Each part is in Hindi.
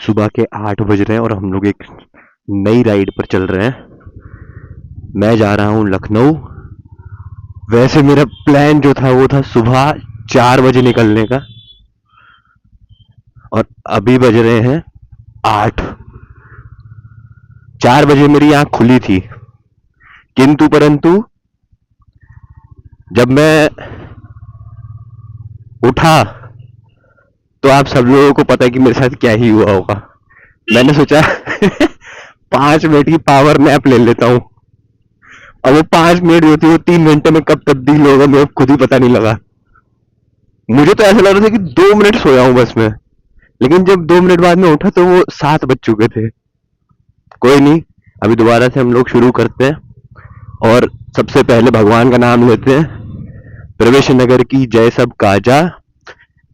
सुबह के 8 बज रहे हैं और हम लोग एक नई राइड पर चल रहे हैं। मैं जा रहा हूँ लखनऊ। वैसे मेरा प्लान जो था वो था सुबह 4 बजे निकलने का, और अभी बज रहे हैं 8। 4 बजे मेरी आंख खुली थी, किंतु परंतु जब मैं उठा तो आप सब लोगों को पता है कि मेरे साथ क्या ही हुआ होगा। मैंने सोचा 5 मिनट की पावर नैप ले लेता हूँ, और वो 5 मिनट जो थी वो 3 घंटे में कब तब्दील होगा मुझे खुद ही पता नहीं लगा। मुझे तो ऐसा लग रहा था कि 2 मिनट सोया हूँ बस मैं, लेकिन जब 2 मिनट बाद में उठा तो वो 7 बज चुके थे। कोई नहीं, अभी दोबारा से हम लोग शुरू करते हैं और सबसे पहले भगवान का नाम लेते हैं। प्रवेश नगर की जय सब काजा,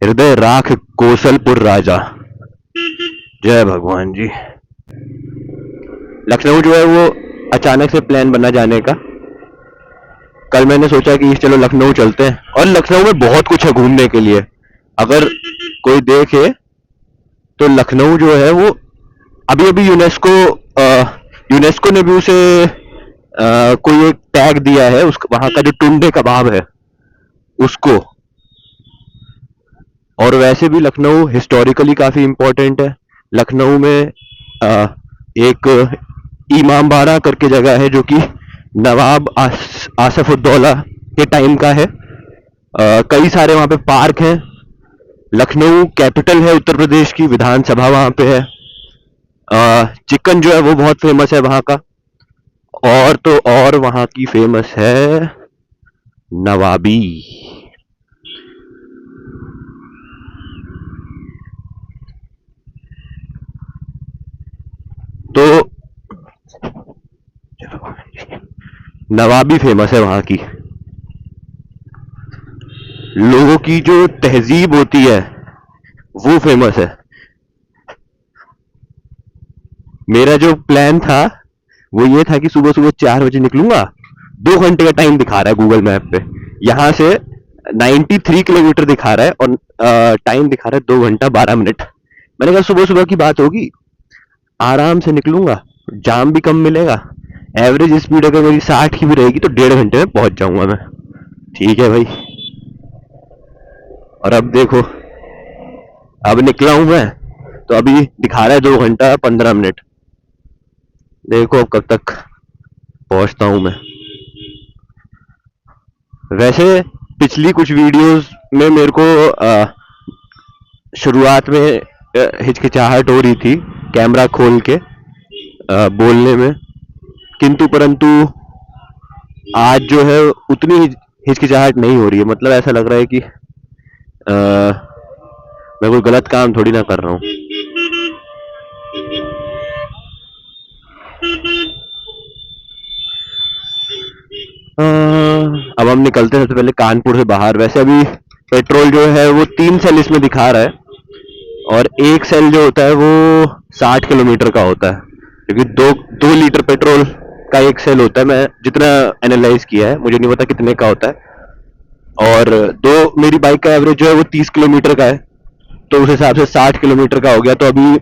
हृदय राख कौशलपुर राजा। जय भगवान जी। लखनऊ जो है वो अचानक से प्लान बना जाने का। कल मैंने सोचा कि चलो लखनऊ चलते हैं, और लखनऊ में बहुत कुछ है घूमने के लिए। अगर कोई देखे तो लखनऊ जो है वो अभी अभी यूनेस्को ने भी उसे कोई एक टैग दिया है, उस वहां का जो टुंडे कबाब है उसको। और वैसे भी लखनऊ हिस्टोरिकली काफी इम्पोर्टेंट है। लखनऊ में एक इमामबाड़ा करके जगह है जो कि नवाब आसफुद्दौला के टाइम का है। कई सारे वहां पे पार्क हैं। लखनऊ कैपिटल है उत्तर प्रदेश की, विधानसभा वहां पे है। चिकन जो है वो बहुत फेमस है वहां का। और तो और वहां की फेमस है नवाबी। तो नवाबी फेमस है वहां की। लोगों की जो तहजीब होती है वो फेमस है। मेरा जो प्लान था वो ये था कि सुबह सुबह 4 बजे निकलूंगा। 2 घंटे का टाइम दिखा रहा है गूगल मैप पे, यहाँ से 93 किलोमीटर दिखा रहा है, और टाइम दिखा रहा है 2 घंटा 12 मिनट। मैंने कहा सुबह सुबह की बात होगी, आराम से निकलूंगा, जाम भी कम मिलेगा। एवरेज स्पीड अगर मेरी 60 की भी रहेगी तो 1.5 घंटे में पहुंच जाऊंगा मैं। ठीक है भाई। और अब देखो, अब निकला हूं मैं, तो अभी दिखा रहा है 2 घंटा 15 मिनट। देखो अब कब तक पहुंचता हूं मैं। वैसे पिछली कुछ वीडियोस में मेरे को शुरुआत में हिचकिचाहट हो रही थी कैमरा खोल के बोलने में, किंतु परंतु आज जो है उतनी हिचकिचाहट नहीं हो रही है। मतलब ऐसा लग रहा है कि मैं कोई गलत काम थोड़ी ना कर रहा हूँ। अब हम निकलते हैं सबसे पहले कानपुर से बाहर। वैसे अभी पेट्रोल जो है वो 3 सेल इसमें दिखा रहा है, और एक सेल जो होता है वो 60 किलोमीटर का होता है, क्योंकि 2 लीटर पेट्रोल का एक सेल होता है। मैं जितना एनालाइज किया है, मुझे नहीं पता कितने का होता है। और मेरी बाइक का एवरेज जो है वो 30 किलोमीटर का है, तो उस हिसाब से 60 किलोमीटर का हो गया। तो अभी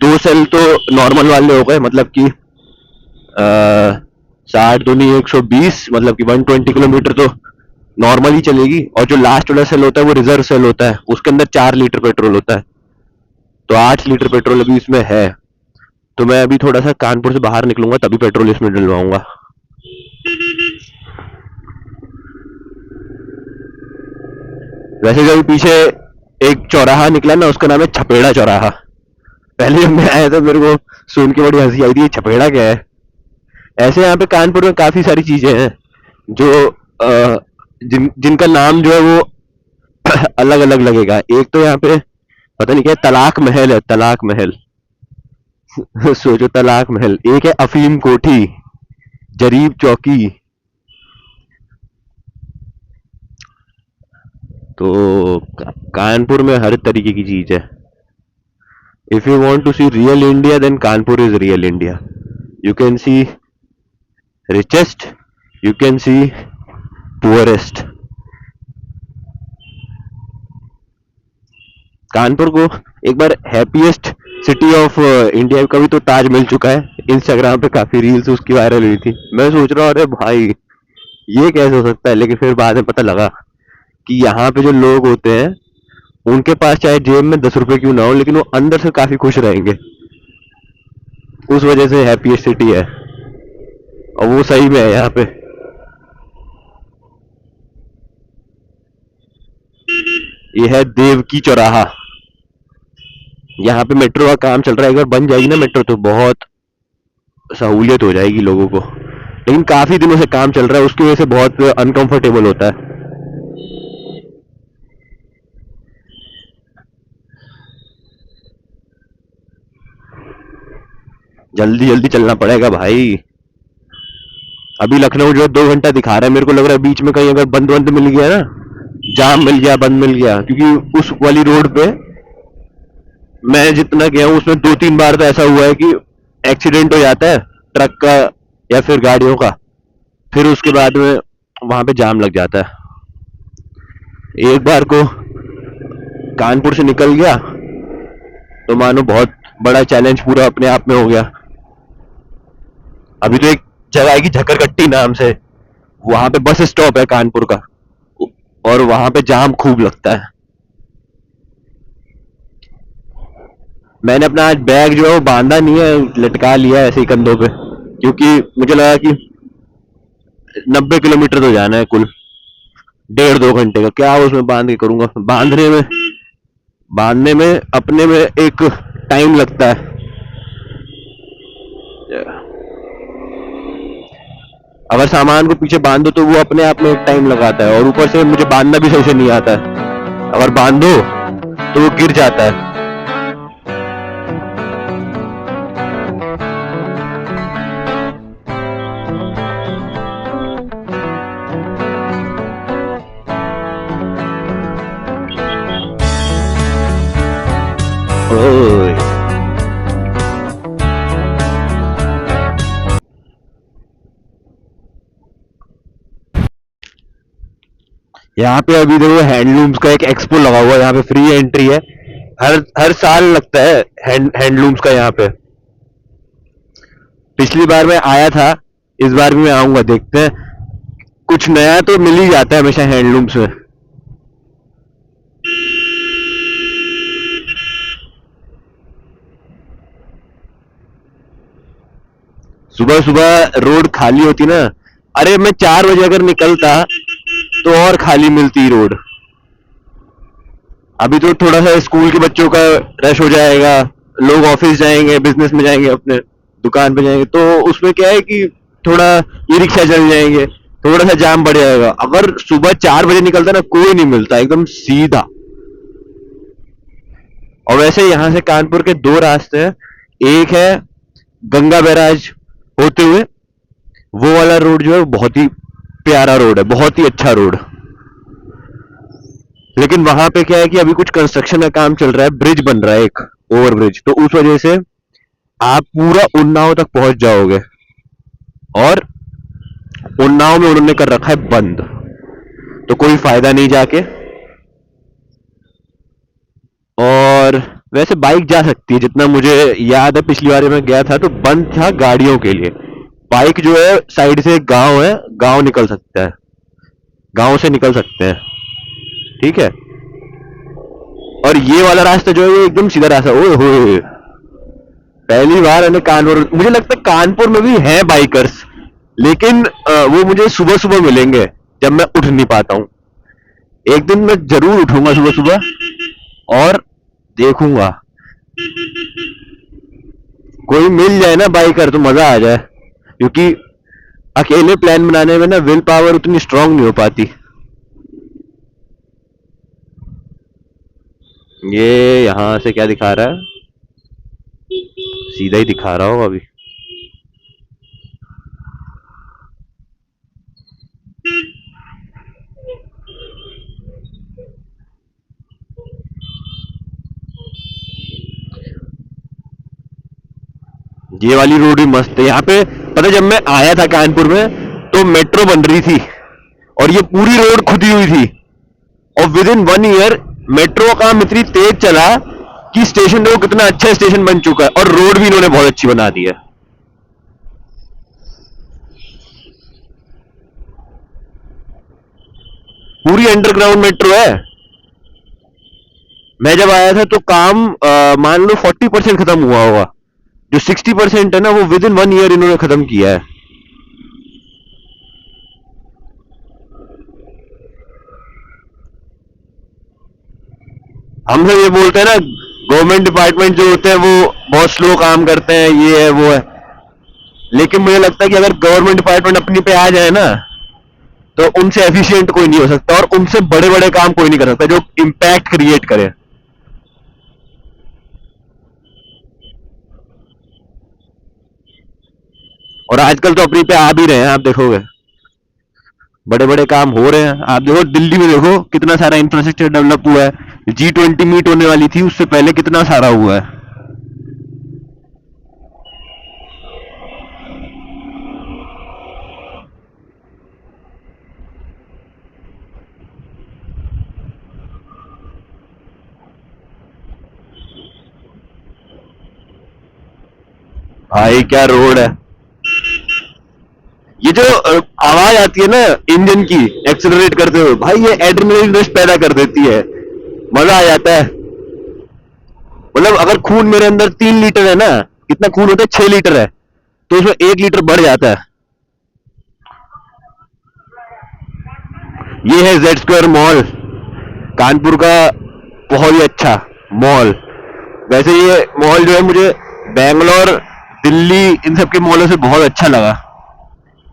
2 सेल तो नॉर्मल वाले हो गए, मतलब कि 60 दूनी 120, मतलब कि 120 किलोमीटर तो नॉर्मल ही चलेगी। और जो लास्ट वाला सेल होता है वो रिजर्व सेल होता है, उसके अंदर 4 लीटर पेट्रोल होता है। तो 8 लीटर पेट्रोल अभी इसमें है। तो मैं अभी थोड़ा सा कानपुर से बाहर निकलूंगा तभी पेट्रोल इसमें डलवाऊंगा। वैसे जब पीछे एक चौराहा निकला ना, उसका नाम है छपेड़ा चौराहा। पहले जब मैं आया था मेरे को सुन के बड़ी हंसी आई थी, छपेड़ा क्या है। ऐसे यहाँ पे कानपुर में काफी सारी चीजें हैं जो जिनका नाम जो है वो अलग अलग लगेगा। एक तो यहाँ पे पता नहीं क्या तलाक महल है, तलाक महल। सोचो, तलाक महल। एक है अफीम कोठी, जरीब चौकी। तो कानपुर में हर तरीके की चीज है। If you want to see real India then Kanpur is real India. You can see richest, you can see poorest। Kanpur को एक बार हैप्पीएस्ट सिटी ऑफ इंडिया का भी तो ताज मिल चुका है। इंस्टाग्राम पे काफी रील्स उसकी वायरल हुई थी। मैं सोच रहा हूँ अरे भाई ये कैसे हो सकता है, लेकिन फिर बाद में पता लगा कि यहाँ पे जो लोग होते हैं उनके पास चाहे जेब में 10 रुपए क्यों ना हो, लेकिन वो अंदर से काफी खुश रहेंगे। उस वजह से हैप्पीएस्ट सिटी है, और वो सही में है यहाँ पे। ये है देव की चौराहा। यहाँ पे मेट्रो का काम चल रहा है। एक बार बन जाएगी ना मेट्रो तो बहुत सहूलियत हो जाएगी लोगों को, लेकिन काफी दिनों से काम चल रहा है, उसकी वजह से बहुत अनकंफर्टेबल होता है। जल्दी जल्दी चलना पड़ेगा भाई। अभी लखनऊ जो 2 घंटा दिखा रहा है, मेरे को लग रहा है बीच में कहीं अगर बंद बंद मिल गया ना, जाम मिल गया, बंद मिल गया, क्योंकि उस वाली रोड पे मैं जितना गया हूँ उसमें 2-3 बार तो ऐसा हुआ है कि एक्सीडेंट हो जाता है ट्रक का या फिर गाड़ियों का, फिर उसके बाद में वहां पे जाम लग जाता है। एक बार को कानपुर से निकल गया तो मानो बहुत बड़ा चैलेंज पूरा अपने आप में हो गया। अभी तो एक जगह है कि झकरकट्टी नाम से, वहां पे बस स्टॉप है कानपुर का, और वहां पे जाम खूब लगता है। मैंने अपना आज बैग जो है वो बांधा नहीं है, लटका लिया है ऐसे ही कंधों पे, क्योंकि मुझे लगा कि 90 किलोमीटर तो जाना है कुल, 1.5-2 घंटे का क्या उसमें बांध के करूंगा। बांधने में अपने में एक टाइम लगता है। अगर सामान को पीछे बांधो तो वो अपने आप में एक टाइम लगाता है, और ऊपर से मुझे बांधना भी सही से नहीं आता है। अगर बांधो तो वो गिर जाता है। ओए, यहाँ पे अभी देखो हैंडलूम्स का एक एक्सपो लगा हुआ है, यहाँ पे फ्री एंट्री है। हर हर साल लगता है हैंडलूम्स का यहाँ पे। पिछली बार मैं आया था, इस बार भी मैं आऊंगा, देखते हैं। कुछ नया तो मिल ही जाता है हमेशा हैंडलूम्स में। सुबह सुबह रोड खाली होती ना, अरे मैं 4 बजे अगर निकलता तो और खाली मिलती रोड। अभी तो थोड़ा सा स्कूल के बच्चों का रश हो जाएगा, लोग ऑफिस जाएंगे, बिजनेस में जाएंगे, अपने दुकान पे जाएंगे, तो उसमें क्या है कि थोड़ा ई रिक्शा चल जाएंगे, थोड़ा सा जाम बढ़ जाएगा। अगर सुबह 4 बजे निकलता ना, कोई नहीं मिलता, एकदम सीधा। और वैसे यहाँ से कानपुर के 2 रास्ते हैं। एक है गंगा बैराज होते हुए, वो वाला रोड जो है वो बहुत ही प्यारा रोड है, बहुत ही अच्छा रोड। लेकिन वहां पे क्या है कि अभी कुछ कंस्ट्रक्शन का काम चल रहा है, ब्रिज बन रहा है एक, ओवर ब्रिज, तो उस वजह से आप पूरा उन्नाव तक पहुंच जाओगे, और उन्नाव में उन्होंने कर रखा है बंद, तो कोई फायदा नहीं जाके। और वैसे बाइक जा सकती है, जितना मुझे याद है पिछली बार मैं गया था तो बंद था गाड़ियों के लिए। बाइक जो है साइड से एक गांव है, गांव निकल सकता है, गांव से निकल सकते हैं, ठीक है। और ये वाला रास्ता जो है वो एकदम सीधा रास्ता। ओए होए, पहली बार मैंने कानपुर, मुझे लगता है कानपुर में भी हैं बाइकर्स, लेकिन वो मुझे सुबह सुबह मिलेंगे जब मैं उठ नहीं पाता हूँ। एक दिन मैं जरूर उठूंगा सुबह सुबह और देखूंगा, कोई मिल जाए ना बाइकर तो मजा आ जाए, क्योंकि अकेले प्लान बनाने में ना विल पावर उतनी स्ट्रांग नहीं हो पाती। ये यहाँ से क्या दिखा रहा है, सीधा ही दिखा रहा हो अभी। ये वाली रोड भी मस्त है यहाँ पे। पता है, जब मैं आया था कानपुर में तो मेट्रो बन रही थी, और ये पूरी रोड खुदी हुई थी, और विद इन 1 ईयर मेट्रो का काम इतनी तेज चला कि स्टेशन देखो कितना अच्छा स्टेशन बन चुका है, और रोड भी इन्होंने बहुत अच्छी बना दी है। पूरी अंडरग्राउंड मेट्रो है। मैं जब आया था तो काम मान लो 40% खत्म हुआ होगा। जो 60% है ना, वो विद इन 1 ईयर इन्होंने खत्म किया है। हम सब ये बोलते हैं ना, गवर्नमेंट डिपार्टमेंट जो होते हैं वो बहुत स्लो काम करते हैं, ये है वो है। लेकिन मुझे लगता है कि अगर गवर्नमेंट डिपार्टमेंट अपनी पे आ जाए ना, तो उनसे एफिशिएंट कोई नहीं हो सकता, और उनसे बड़े बड़े काम कोई नहीं कर सकता जो इम्पैक्ट क्रिएट करे। और आजकल तो अपनी पे आ भी रहे हैं, आप देखोगे बड़े बड़े काम हो रहे हैं। आप देखो दिल्ली में, देखो कितना सारा इंफ्रास्ट्रक्चर डेवलप हुआ है। G20 मीट होने वाली थी, उससे पहले कितना सारा हुआ है। भाई क्या रोड है। ये जो आवाज आती है ना इंजन की एक्सेलरेट करते हुए, भाई ये एड्रेनलिन रश पैदा कर देती है। मजा आ जाता है। मतलब अगर खून मेरे अंदर 3 लीटर है ना, कितना खून होता है, 6 लीटर है, तो उसमें 1 लीटर बढ़ जाता है। ये है जेड स्क्वायर मॉल, कानपुर का बहुत ही अच्छा मॉल। वैसे ये मॉल जो है मुझे बैंगलोर, दिल्ली, इन सब के मॉलों से बहुत अच्छा लगा।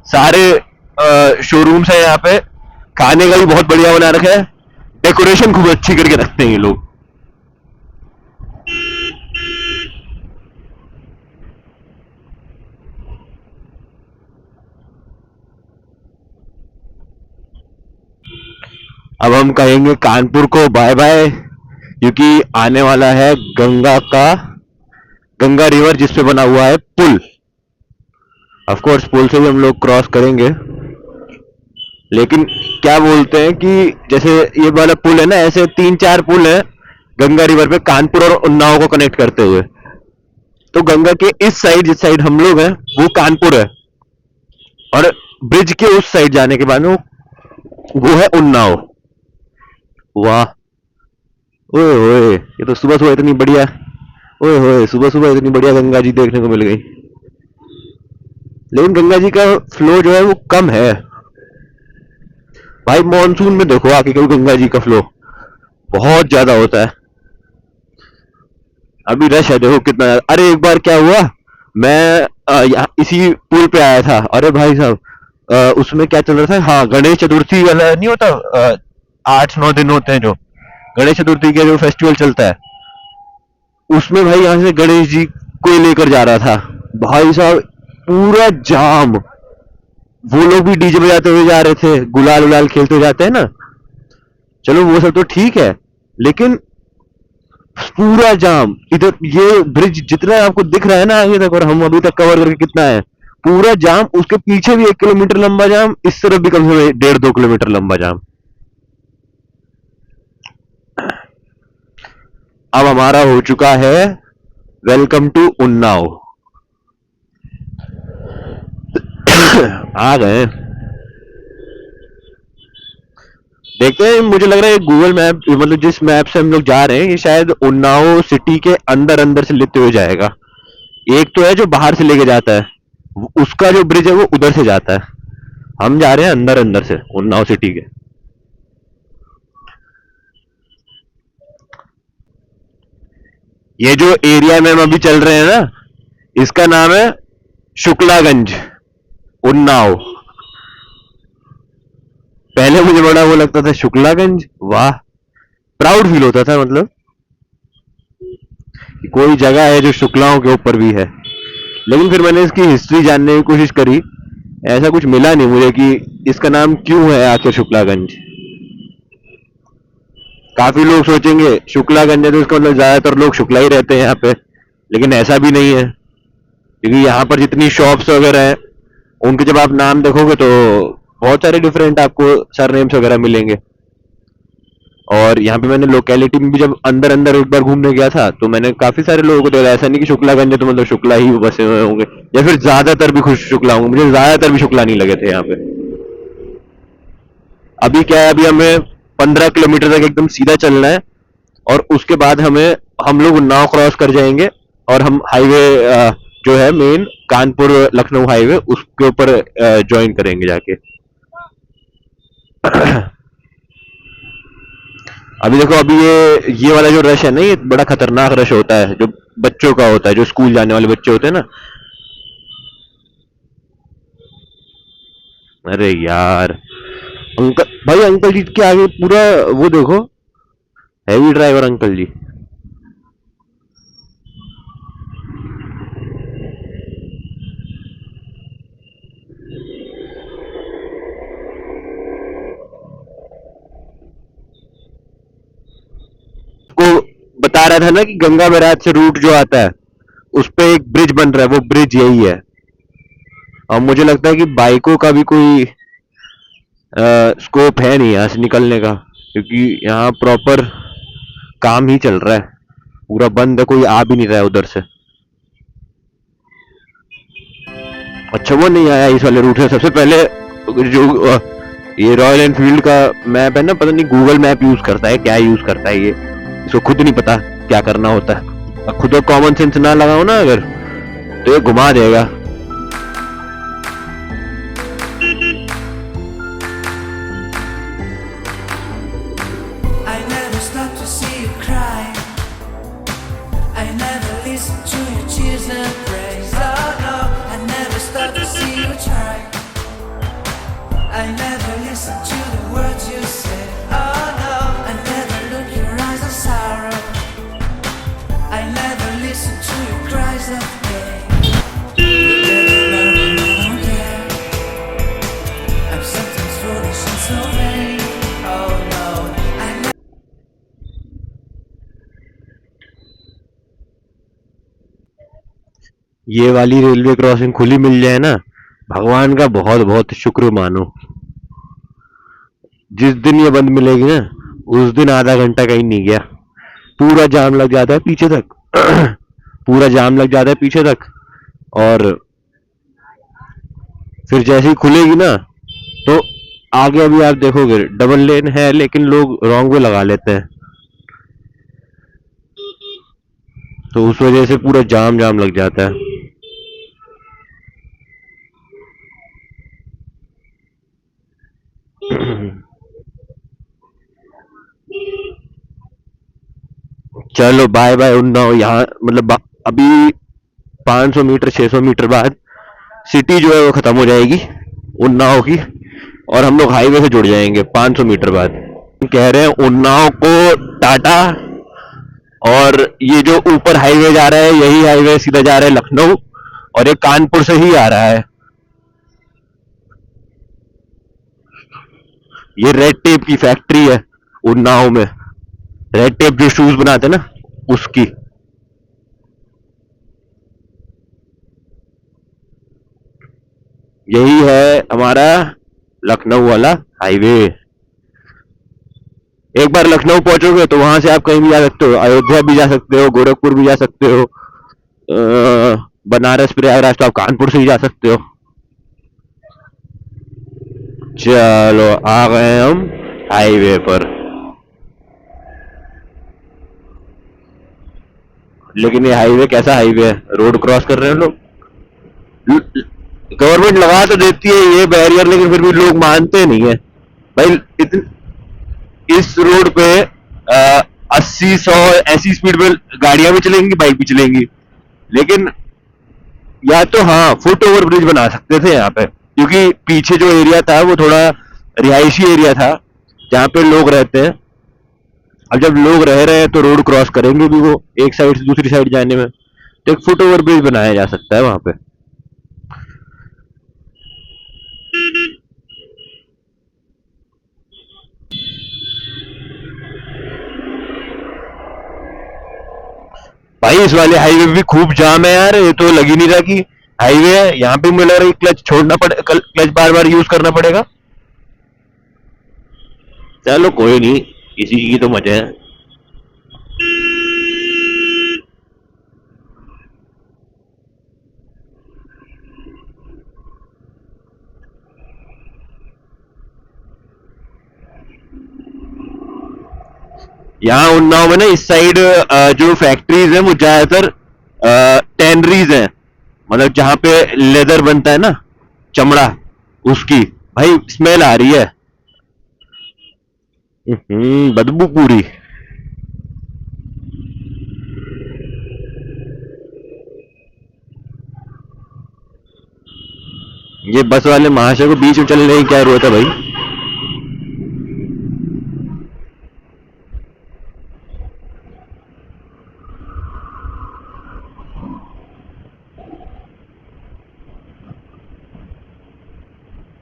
सारे शोरूम्स है यहाँ पे। खाने का भी बहुत बढ़िया बना रखा है। डेकोरेशन खूब अच्छी करके रखते हैं ये लोग। अब हम कहेंगे कानपुर को बाय बाय, क्योंकि आने वाला है गंगा रिवर, जिस पे बना हुआ है पुल। ऑफ कोर्स पुल से भी हम लोग क्रॉस करेंगे, लेकिन क्या बोलते हैं कि जैसे ये वाला पुल है ना, ऐसे 3-4 पुल है गंगा रिवर पे, कानपुर और उन्नाव को कनेक्ट करते हुए। तो गंगा के इस साइड, जिस साइड हम लोग हैं, वो कानपुर है, और ब्रिज के उस साइड जाने के बाद वो है उन्नाव। वाह, ओए ओए, ये तो सुबह सुबह इतनी बढ़िया, ओए होए, सुबह सुबह इतनी बढ़िया गंगा जी देखने को मिल गई। लेकिन गंगा जी का फ्लो जो है वो कम है। भाई मॉनसून में देखो आके कभी गंगा जी का फ्लो बहुत ज्यादा होता है। अभी रश है देखो कितना ज्यादा। अरे एक बार क्या हुआ, मैं इसी पुल पे आया था, अरे भाई साहब उसमें क्या चल रहा था, हाँ गणेश चतुर्थी वाला नहीं होता, 8-9 दिन होते हैं जो गणेश चतुर्थी का जो फेस्टिवल चलता है, उसमें भाई यहाँ से गणेश जी को लेकर जा रहा था। भाई साहब पूरा जाम। वो लोग भी डीजे बजाते हुए जा रहे थे, गुलाल उलाल खेलते हुए जाते हैं ना। चलो वो सब तो ठीक है, लेकिन पूरा जाम इधर, ये ब्रिज जितना आपको दिख रहा है ना आगे तक, और हम अभी तक कवर करके कितना है, पूरा जाम। उसके पीछे भी 1 किलोमीटर लंबा जाम, इस तरफ भी कम से कम 1.5-2 किलोमीटर लंबा जाम। अब हमारा हो चुका है वेलकम टू उन्नाव। आ गए। देखते हैं, मुझे लग रहा है गूगल मैप, मतलब जिस मैप से हम लोग जा रहे हैं, ये शायद उन्नाव सिटी के अंदर अंदर से लेते हुए जाएगा। एक तो है जो बाहर से लेके जाता है, उसका जो ब्रिज है वो उधर से जाता है। हम जा रहे हैं अंदर अंदर से उन्नाव सिटी के। ये जो एरिया में हम अभी चल रहे हैं ना, इसका नाम है शुक्लागंज, उन्नाव। पहले मुझे बड़ा वो लगता था शुक्लागंज, वाह प्राउड फील होता था, मतलब कि कोई जगह है जो शुक्लाओं के ऊपर भी है। लेकिन फिर मैंने इसकी हिस्ट्री जानने की कोशिश करी, ऐसा कुछ मिला नहीं मुझे कि इसका नाम क्यों है आखिर शुक्लागंज। काफी लोग सोचेंगे शुक्लागंज है तो इसका मतलब ज्यादातर लोग शुक्ला ही रहते हैं यहाँ पे, लेकिन ऐसा भी नहीं है। क्योंकि यहाँ पर जितनी शॉप्स वगैरह हैं, उनके जब आप नाम देखोगे तो बहुत सारे डिफरेंट आपको सरनेम्स वगैरह मिलेंगे। और यहाँ पे मैंने लोकेलिटी में भी जब अंदर अंदर एक बार घूमने गया था तो मैंने काफी सारे लोगों को देखा। ऐसा नहीं कि शुक्लागंज है तो मतलब शुक्ला ही बसे हुए होंगे, या फिर ज्यादातर भी खुश शुक्ला होंगे। मुझे ज्यादातर भी शुक्ला नहीं लगे थे यहाँ पे। अभी क्या है, अभी हमें 15 किलोमीटर तक एकदम सीधा चलना है, और उसके बाद हमें हम लोग उन्नाव क्रॉस कर जाएंगे, और हम हाईवे जो है मेन कानपुर लखनऊ हाईवे उसके ऊपर ज्वाइन करेंगे जाके। अभी देखो, अभी ये वाला जो रश है ना, ये बड़ा खतरनाक रश होता है, जो बच्चों का होता है, जो स्कूल जाने वाले बच्चे होते हैं ना। अरे यार, अंकल भाई, अंकल जी के आगे पूरा वो देखो, हैवी ड्राइवर अंकल जी। को बता रहा था ना कि गंगा बैराज से रूट जो आता है उस पे एक ब्रिज बन रहा है, वो ब्रिज यही है। और मुझे लगता है कि बाइकों का भी कोई स्कोप है नहीं यहाँ से निकलने का, क्योंकि यहाँ प्रॉपर काम ही चल रहा है, पूरा बंद है, कोई आ भी नहीं रहा है उधर से। अच्छा, वो नहीं आया इस वाले रूट से सबसे पहले। जो ये रॉयल एनफील्ड का मैप है ना, पता नहीं गूगल मैप यूज करता है क्या यूज करता है ये, इसको खुद नहीं पता क्या करना होता है। अब खुद कॉमन सेंस ना लगाओ ना अगर, तो ये घुमा देगा। I never stop to see you cry. I never listen to your tears and praise. Oh no, I never stop to see you try. I never listen to the words you say. Oh no, I never look your eyes of sorrow. I never listen to your cries of pain. You never love me, I don't care. I'm sometimes foolish and so vain. Oh no, I never. ये वाली रेलवे क्रॉसिंग खुली मिल जाए ना, भगवान का बहुत बहुत शुक्र मानो। जिस दिन ये बंद मिलेगी ना, उस दिन आधा घंटा कहीं नहीं गया, पूरा जाम लग जाता है पीछे तक। पूरा जाम लग जाता है पीछे तक, और फिर जैसे ही खुलेगी ना, तो आगे अभी आप देखोगे डबल लेन है, लेकिन लोग रॉन्ग वे लगा लेते हैं, तो उस वजह से पूरा जाम जाम लग जाता है। चलो बाय बाय उन्नाव। यहाँ मतलब अभी 500 मीटर 600 मीटर बाद सिटी जो है वो खत्म हो जाएगी उन्नाव की, और हम लोग हाईवे से जुड़ जाएंगे 500 मीटर बाद। कह रहे हैं उन्नाव को टाटा, और ये जो ऊपर हाईवे जा रहा है यही हाईवे सीधा जा रहा है लखनऊ, और ये कानपुर से ही आ रहा है। ये रेड टेप की फैक्ट्री है उन्नाव में, रेड टेप जो शूज बनाते हैं ना उसकी। यही है हमारा लखनऊ वाला हाईवे। एक बार लखनऊ पहुंचोगे तो वहां से आप कहीं भी जा सकते हो, अयोध्या भी जा सकते हो, गोरखपुर भी जा सकते हो, बनारस प्रयागराज तो आप कानपुर से ही जा सकते हो। चलो आ गए हम हाईवे पर। लेकिन ये हाईवे कैसा हाईवे है, रोड क्रॉस कर रहे हैं लोग। गवर्नमेंट लगा तो देती है ये बैरियर, लेकिन फिर भी लोग मानते नहीं है भाई। इस रोड पे 80 100 ऐसी स्पीड में गाड़ियां भी चलेंगी, बाइक भी चलेंगी, लेकिन या तो हाँ फुट ओवर ब्रिज बना सकते थे यहाँ पे, क्योंकि पीछे जो एरिया था वो थोड़ा रिहायशी एरिया था जहाँ पे लोग रहते हैं। अब जब लोग रह रहे हैं तो रोड क्रॉस करेंगे भी वो, एक साइड से दूसरी साइड जाने में, तो एक फुट ओवर ब्रिज बनाया जा सकता है वहां पे। भाई इस वाले हाईवे पे भी खूब जाम है यार, ये तो लग ही नहीं रहा कि हाईवे है। यहाँ पे मुझे लग रहा है क्लच छोड़ना पड़े, क्लच बार बार यूज करना पड़ेगा। चलो कोई नहीं, इसी की तो मजा है। यहाँ उन्नाव में ना इस साइड जो फैक्ट्रीज है वो ज्यादातर टेनरीज है, मतलब जहाँ पे लेदर बनता है ना, चमड़ा, उसकी भाई स्मेल आ रही है। बदबू पूरी। ये बस वाले महाशय को बीच में चलने की क्या जरूरत है भाई।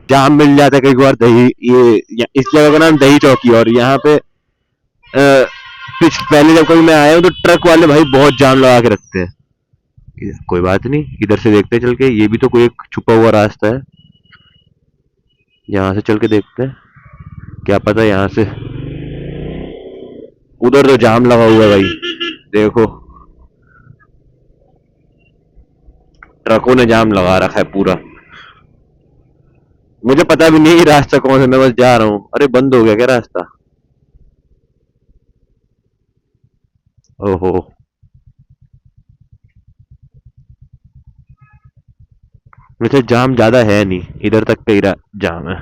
जाम मिल जाता है कई बार दही, इस जगह का नाम दही चौकी। और यहाँ पे पहले जब कभी मैं आया हूँ तो ट्रक वाले भाई बहुत जाम लगा के रखते हैं। कोई बात नहीं, इधर से देखते हैं चल के, ये भी तो कोई एक छुपा हुआ रास्ता है, यहाँ से चल के देखते हैं, क्या पता यहाँ से। उधर तो जाम लगा हुआ है भाई, देखो ट्रकों ने जाम लगा रखा है पूरा। मुझे पता भी नहीं रास्ता कौन सा, मैं बस जा रहा हूँ। अरे बंद हो गया क्या रास्ता? ओहो। वैसे जाम ज्यादा है नहीं, इधर तक का ही जाम है।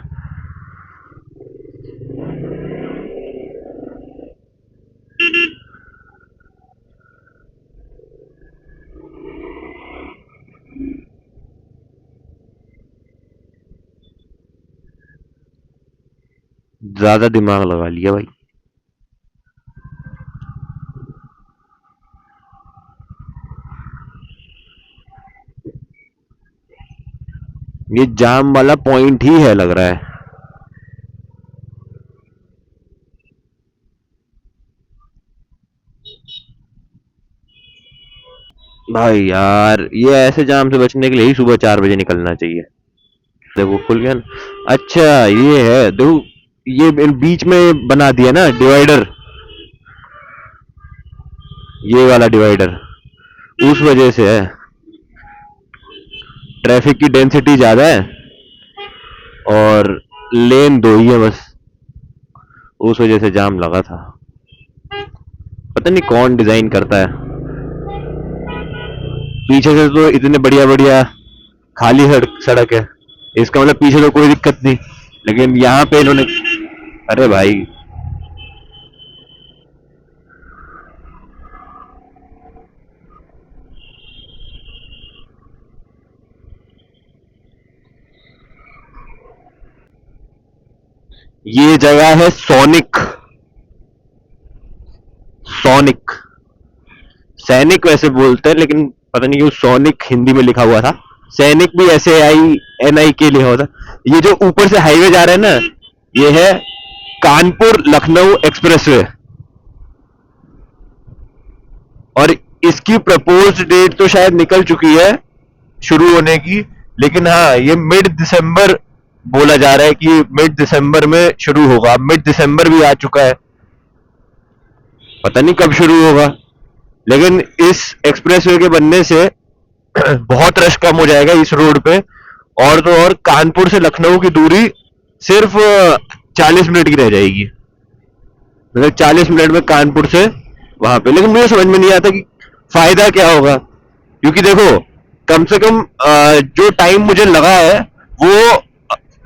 ज्यादा दिमाग लगा लिया भाई। ये जाम वाला पॉइंट ही है लग रहा है। भाई यार ये ऐसे जाम से बचने के लिए ही सुबह 4 बजे निकलना चाहिए। देखो खुल गया ना। अच्छा ये है, देखो ये बीच में बना दिया ना डिवाइडर, ये वाला डिवाइडर, उस वजह से है। ट्रैफिक की डेंसिटी ज्यादा है और लेन दो ही है बस, उस वजह से जाम लगा था। पता नहीं कौन डिजाइन करता है। पीछे से तो इतने बढ़िया बढ़िया खाली सड़क सड़क है, इसका मतलब पीछे तो कोई दिक्कत नहीं, लेकिन यहाँ पे इन्होंने, अरे भाई ये जगह है सोनिक। सोनिक, सैनिक वैसे बोलते हैं लेकिन पता नहीं क्यों सोनिक हिंदी में लिखा हुआ था। सैनिक भी ऐसे आई, NI के लिखा हुआ था। ये जो ऊपर से हाईवे जा रहा है ना, ये है कानपुर लखनऊ एक्सप्रेसवे। और इसकी प्रपोज डेट तो शायद निकल चुकी है शुरू होने की, लेकिन हाँ ये मिड दिसंबर बोला जा रहा है कि मिड दिसंबर में शुरू होगा। मिड दिसंबर भी आ चुका है, पता नहीं कब शुरू होगा। लेकिन इस एक्सप्रेसवे के बनने से बहुत रश कम हो जाएगा इस रोड पे। और तो और कानपुर से लखनऊ की दूरी सिर्फ 40 मिनट की रह जाएगी, मतलब 40 मिनट में कानपुर से वहां पे। लेकिन मुझे समझ में नहीं आता कि फायदा क्या होगा, क्योंकि देखो कम से कम जो टाइम मुझे लगा है वो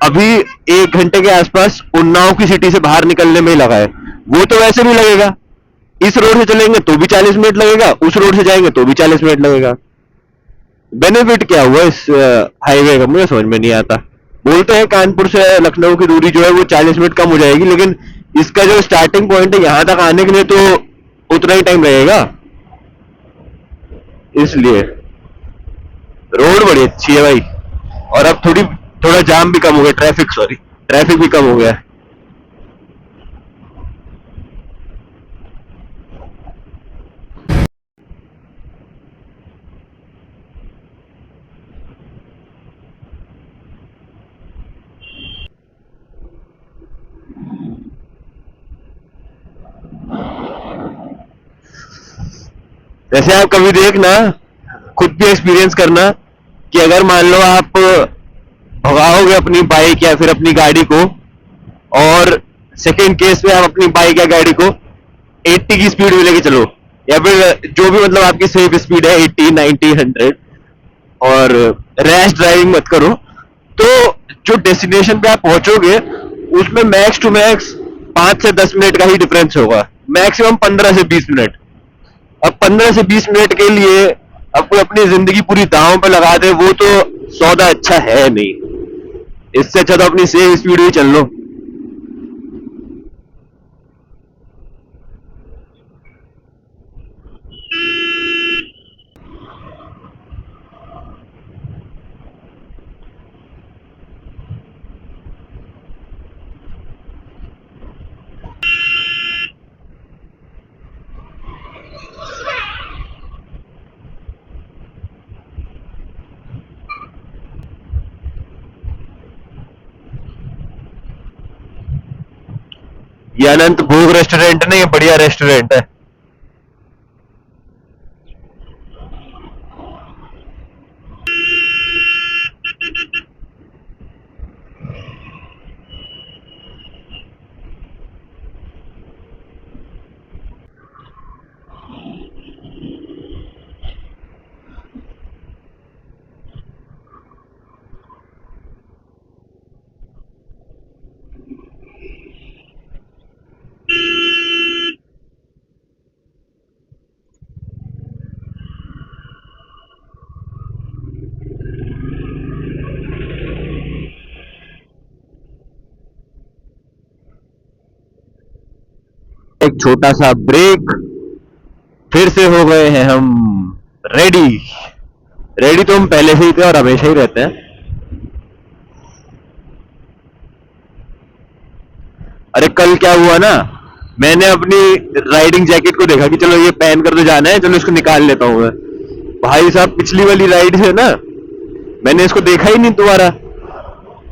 अभी 1 घंटे के आसपास उन्नाव की सिटी से बाहर निकलने में ही लगा है। वो तो वैसे भी लगेगा, इस रोड से चलेंगे तो भी 40 मिनट लगेगा, उस रोड से जाएंगे तो भी 40 मिनट लगेगा। बेनिफिट क्या हुआ इस हाईवे का, मुझे समझ में नहीं आता। बोलते हैं कानपुर से लखनऊ की दूरी जो है वो 40 मिनट कम हो जाएगी, लेकिन इसका जो स्टार्टिंग पॉइंट है यहाँ तक आने के लिए तो उतना ही टाइम लगेगा। इसलिए रोड बड़ी अच्छी है भाई। और अब थोड़ा जाम भी कम हो गया, ट्रैफिक सॉरी, ट्रैफिक भी कम हो गया। जैसे आप कभी देखना, खुद भी एक्सपीरियंस करना कि अगर मान लो आप भगाओगे अपनी बाइक या फिर अपनी गाड़ी को, और सेकंड केस में आप अपनी बाइक या गाड़ी को 80 की स्पीड में लेके चलो, या फिर जो भी मतलब आपकी सेफ स्पीड है 80, 90, 100, और रैश ड्राइविंग मत करो, तो जो डेस्टिनेशन पे आप पहुंचोगे उसमें मैक्स टू मैक्स 5 से 10 मिनट का ही डिफरेंस होगा, मैक्सिमम 15 से 20 मिनट। अब 15 से 20 मिनट के लिए अब कोई अपनी जिंदगी पूरी दांव पे लगा दे, वो तो सौदा अच्छा है नहीं। इससे अच्छा तो अपनी सेफ स्पीड ही चल लो। ये अनंत भोग रेस्टोरेंट नहीं, ये बढ़िया रेस्टोरेंट है। एक छोटा सा ब्रेक, फिर से हो गए हैं हम रेडी। रेडी तो हम पहले से ही थे और हमेशा ही रहते हैं। अरे कल क्या हुआ ना, मैंने अपनी राइडिंग जैकेट को देखा कि चलो ये पहन कर तो जाना है, चलो इसको निकाल लेता हूँ मैं। भाई साहब पिछली वाली राइड से ना मैंने इसको देखा ही नहीं दोबारा,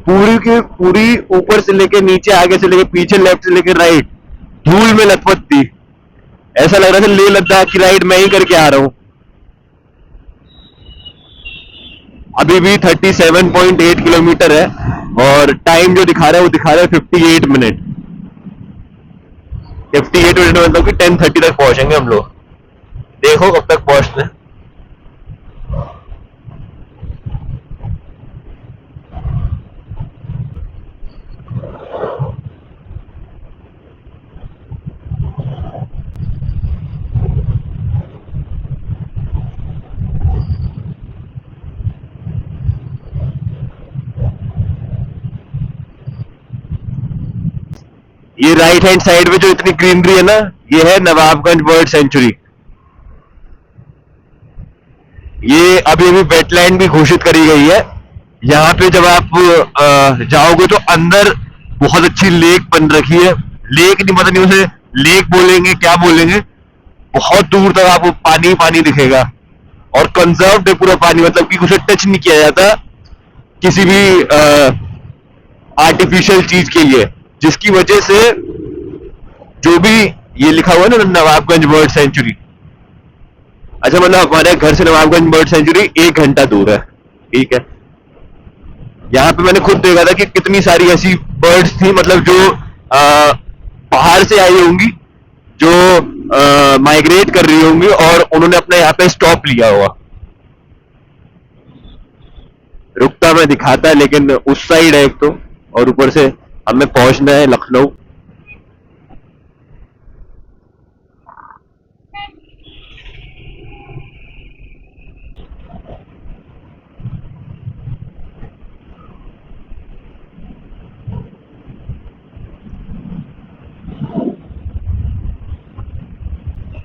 पूरी की पूरी ऊपर से लेके नीचे, आगे से लेके पीछे, लेफ्ट से लेके राइट धूल में लथपथ थी। ऐसा लग रहा था लेह लद्दाख की राइड मैं ही करके आ रहा हूं। अभी भी 37.8 किलोमीटर है और टाइम जो दिखा रहा है वो दिखा रहा है 58 मिनट। 58 मिनट मतलब कि 10:30 तक पहुंचेंगे हम लोग। देखो कब तक पहुंचते हैं। ये राइट हैंड साइड में जो इतनी ग्रीनरी है ना, ये है नवाबगंज बर्ड सेंचुरी। ये अभी अभी वेटलैंड भी घोषित करी गई है। यहाँ पे जब आप जाओगे तो अंदर बहुत अच्छी लेक बन रखी है। लेक नहीं, मतलब नहीं, उसे लेक बोलेंगे क्या बोलेंगे, बहुत दूर तक आपको पानी पानी दिखेगा और कंजर्व्ड है पूरा पानी, मतलब कि उसे टच नहीं किया जाता किसी भी आर्टिफिशियल चीज के लिए, जिसकी वजह से जो भी ये लिखा हुआ है ना नवाबगंज बर्ड सेंचुरी, अच्छा मतलब हमारे घर से नवाबगंज बर्ड सेंचुरी 1 घंटा दूर है, ठीक है। यहाँ पे मैंने खुद देखा था कि कितनी सारी ऐसी बर्ड्स थी, मतलब जो बाहर से आई होंगी, जो माइग्रेट कर रही होंगी और उन्होंने अपने यहाँ पे स्टॉप लिया हुआ। रुकता मैं दिखाता है, लेकिन उस साइड है एक तो, और ऊपर से हमें पहुंचना है लखनऊ।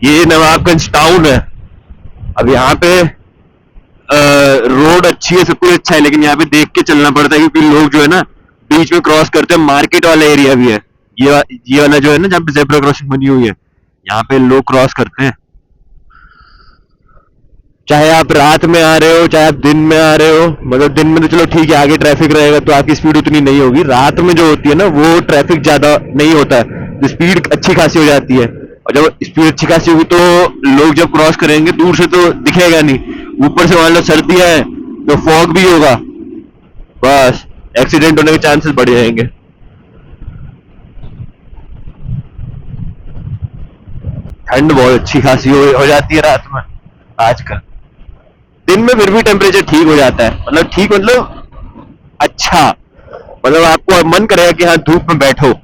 ये नवाबगंज टाउन है। अब यहाँ पे रोड अच्छी है, सब कुछ अच्छा है, लेकिन यहाँ पे देख के चलना पड़ता है क्योंकि लोग जो है ना बीच में क्रॉस करते हैं। मार्केट वाला एरिया भी है, ये वाला जो है ना जहाँ पे जेब्रा क्रॉसिंग बनी हुई है, यहाँ पे लोग क्रॉस करते हैं। चाहे आप रात में आ रहे हो, चाहे आप दिन में आ रहे हो, मतलब दिन में तो चलो ठीक है, आगे ट्रैफिक रहेगा तो आपकी स्पीड उतनी नहीं होगी। रात में जो होती है ना वो ट्रैफिक ज्यादा नहीं होता है, तो स्पीड अच्छी खासी हो जाती है। और जब स्पीड अच्छी खासी होगी तो लोग जब क्रॉस करेंगे दूर से तो दिखेगा नहीं, ऊपर से मान लो सर्दियां है तो फॉग भी होगा, बस एक्सीडेंट होने के चांसेस बढ़ जाएंगे। ठंड बहुत अच्छी खासी हो जाती है रात में आजकल। दिन में फिर भी टेम्परेचर ठीक हो जाता है, मतलब ठीक मतलब अच्छा, मतलब आपको मन करेगा कि हाँ धूप में बैठो।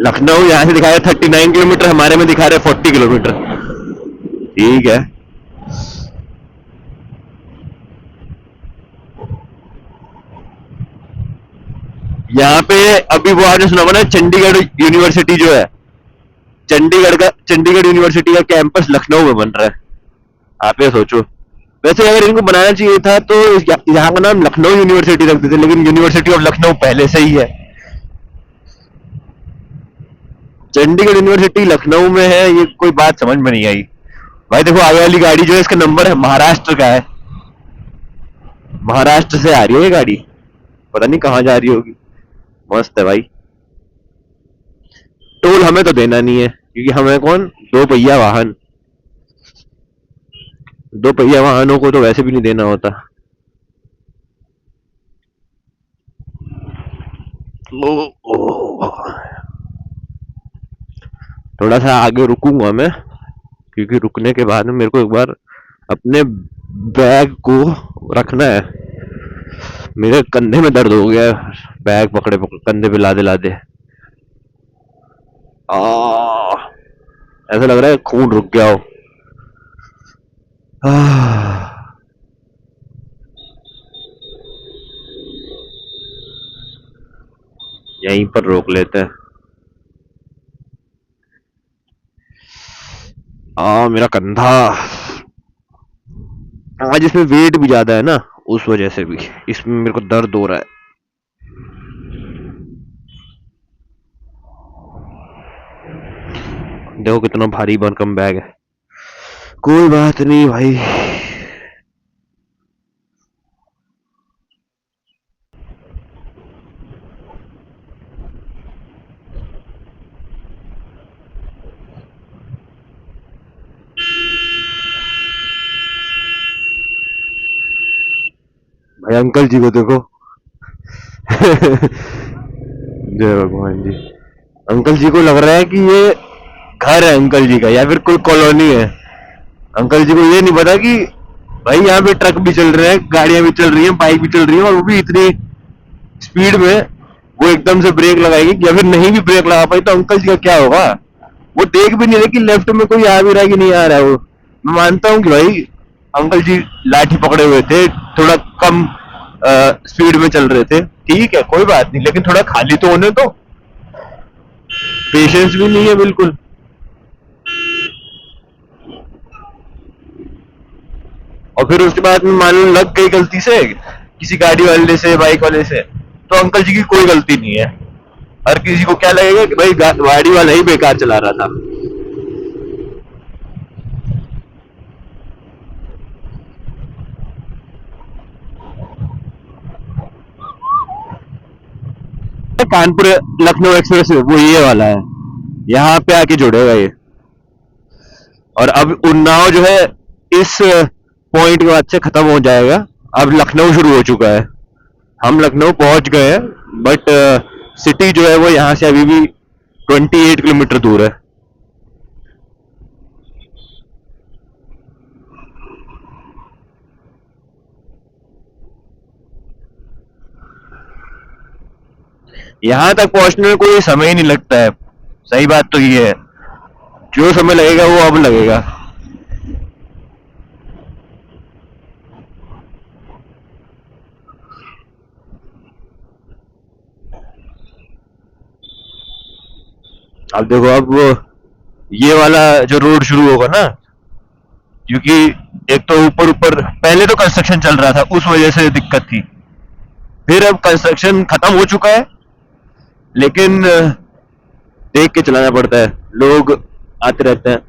लखनऊ यहाँ से दिखा रहा है 39 किलोमीटर, हमारे में दिखा रहे 40 किलोमीटर। ठीक है। यहाँ पे अभी वो आपने सुना होगा ना, चंडीगढ़ यूनिवर्सिटी जो है, चंडीगढ़ यूनिवर्सिटी का कैंपस लखनऊ में बन रहा है। आप ये सोचो। वैसे अगर इनको बनाना चाहिए था तो यहाँ का नाम लखनऊ यूनिवर्सिटी रख देते, लेकिन यूनिवर्सिटी ऑफ लखनऊ पहले से ही है। चंडीगढ़ यूनिवर्सिटी लखनऊ में है, ये कोई बात समझ में नहीं आई। भाई देखो आगे वाली गाड़ी जो है इसका नंबर है महाराष्ट्र का है, महाराष्ट्र से आ रही है ये गाड़ी, पता नहीं कहाँ जा रही होगी। मस्त है भाई। टोल हमें तो देना नहीं है क्योंकि हमें कौन, दो पहिया वाहन, दो पहिया वाहनों को तो वैसे भी नहीं देना होता। थोड़ा सा आगे रुकूंगा मैं, क्योंकि रुकने के बाद में मेरे को एक बार अपने बैग को रखना है। मेरे कंधे में दर्द हो गया है, बैग पकड़े पकड़े कंधे पे लादे लादे। ऐसा लग रहा है खून रुक गया हो। यहीं पर रोक लेते हैं। मेरा कंधा आज इसमें वेट भी ज्यादा है ना, उस वजह से भी इसमें मेरे को दर्द हो रहा है। देखो कितना भारी भरकम बैग है। कोई बात नहीं भाई। भाई अंकल जी को देखो। जय भगवान जी। अंकल जी को लग रहा है कि ये घर है अंकल जी का या फिर कोई कॉलोनी है। अंकल जी को ये नहीं पता कि भाई यहाँ पे ट्रक भी चल रहे हैं, गाड़ियां भी चल रही हैं, बाइक भी चल रही हैं, और वो भी इतनी स्पीड में। वो एकदम से ब्रेक लगाएगी या फिर नहीं भी ब्रेक लगा पाई तो अंकल जी का क्या होगा। वो देख भी नहीं रहे कि लेफ्ट में कोई आ भी रहा है कि नहीं आ रहा है। वो मैं मानता हूँ कि भाई अंकल जी लाठी पकड़े हुए थे, थोड़ा कम स्पीड में चल रहे थे, ठीक है कोई बात नहीं, लेकिन थोड़ा खाली तो होने दो। पेशेंस भी नहीं है बिल्कुल। और फिर उसके बाद में मान लो लग गई गलती से किसी गाड़ी वाले से, बाइक वाले से, तो अंकल जी की कोई गलती नहीं है। हर किसी को क्या लगेगा कि भाई गाड़ी वाला ही बेकार चला रहा था। कानपुर लखनऊ एक्सप्रेस वो ये वाला है, यहाँ पे आके जुड़ेगा ये। और अब उन्नाव जो है इस पॉइंट के बाद से खत्म हो जाएगा। अब लखनऊ शुरू हो चुका है। हम लखनऊ पहुंच गए हैं, बट सिटी जो है वो यहाँ से अभी भी 28 किलोमीटर दूर है। यहाँ तक पहुंचने में कोई समय ही नहीं लगता है। सही बात तो ये है, जो समय लगेगा वो अब लगेगा। अब देखो, अब ये वाला जो रोड शुरू होगा ना, क्योंकि एक तो ऊपर ऊपर पहले तो कंस्ट्रक्शन चल रहा था, उस वजह से दिक्कत थी। फिर अब कंस्ट्रक्शन खत्म हो चुका है, लेकिन देख के चलाना पड़ता है, लोग आते रहते हैं।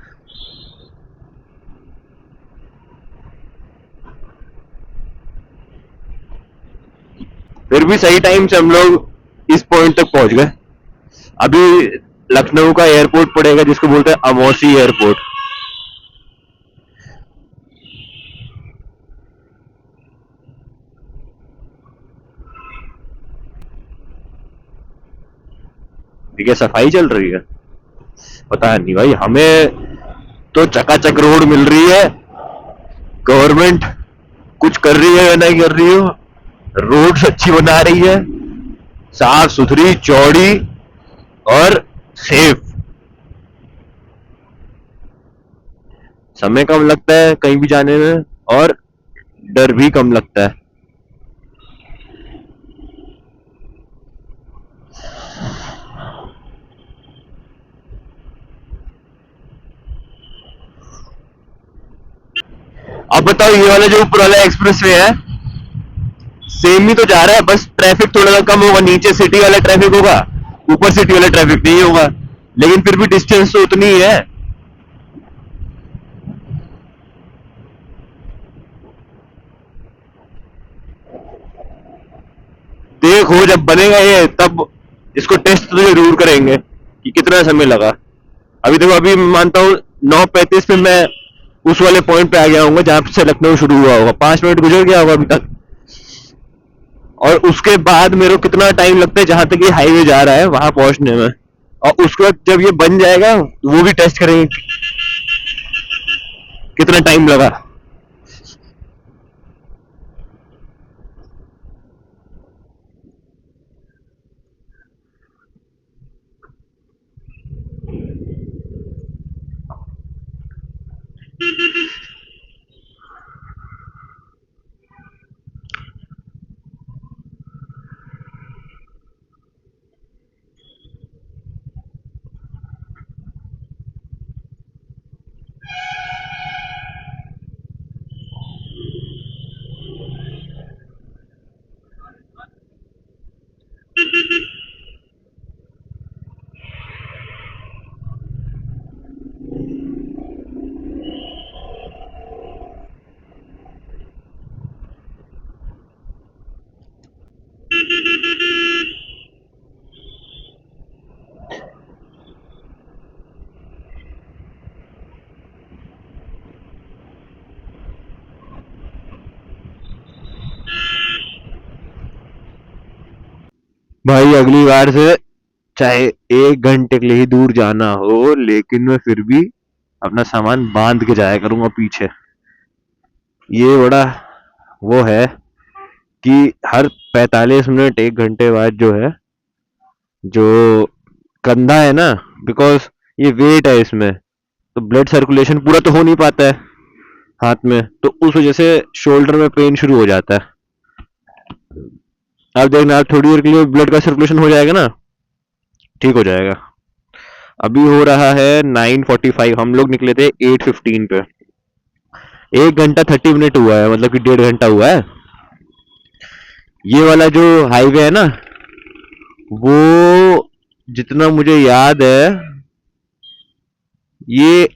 फिर भी सही टाइम से हम लोग इस पॉइंट तक पहुंच गए। अभी लखनऊ का एयरपोर्ट पड़ेगा, जिसको बोलते हैं अमौसी एयरपोर्ट। ठीक है, सफाई चल रही है। पता नहीं भाई, हमें तो चकाचक रोड मिल रही है। गवर्नमेंट कुछ कर रही है या नहीं कर रही हो, रोड अच्छी बना रही है, साफ सुथरी, चौड़ी और सेफ। समय कम लगता है कहीं भी जाने में, और डर भी कम लगता है। अब बताओ, ये वाला जो ऊपर वाला एक्सप्रेस वे है, सेम ही तो जा रहा है, बस ट्रैफिक थोड़ा सा कम होगा। नीचे सिटी वाला ट्रैफिक होगा, ऊपर सिटी वाला ट्रैफिक नहीं होगा, लेकिन फिर भी डिस्टेंस तो उतनी ही है। देखो, जब बनेगा ये, तब इसको टेस्ट तो जरूर करेंगे कि कितना समय लगा। अभी देखो, अभी मैं मानता हूँ 9:35 पे मैं उस वाले पॉइंट पे आ गया हूँ जहां से लखनऊ शुरू हुआ होगा। 5 मिनट गुजर गया होगा अभी तक। और उसके बाद मेरे को कितना टाइम लगता है जहां तक ये हाईवे जा रहा है वहां पहुंचने में। और उसके बाद जब ये बन जाएगा, वो भी टेस्ट करेंगे कितना टाइम लगा। भाई, अगली बार से चाहे 1 घंटे के लिए ही दूर जाना हो, लेकिन मैं फिर भी अपना सामान बांध के जाया करूंगा पीछे। ये बड़ा वो है कि हर 45 मिनट 1 घंटे बाद जो है, जो कंधा है ना, बिकॉज ये वेट है इसमें, तो ब्लड सर्कुलेशन पूरा तो हो नहीं पाता है हाथ में, तो उस वजह से शोल्डर में पेन शुरू हो जाता है। आप देखना, आप थोड़ी देर के लिए ब्लड का सर्कुलेशन हो जाएगा ना, ठीक हो जाएगा। अभी हो रहा है 9:45, हम लोग निकले थे 8:15 पे। 1 घंटा 30 मिनट हुआ है, मतलब कि 1.5 घंटा हुआ है। ये वाला जो हाईवे है ना, वो जितना मुझे याद है, ये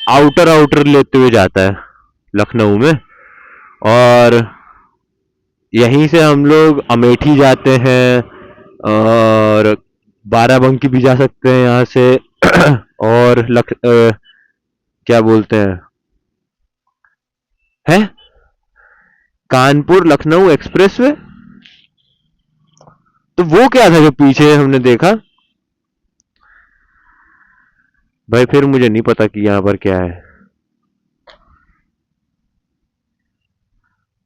आउटर आउटर लेते हुए जाता है लखनऊ में। और यहीं से हम लोग अमेठी जाते हैं, और बाराबंकी भी जा सकते हैं यहाँ से। और क्या बोलते हैं कानपुर लखनऊ एक्सप्रेसवे। तो वो क्या था जो पीछे हमने देखा? भाई, फिर मुझे नहीं पता कि यहाँ पर क्या है।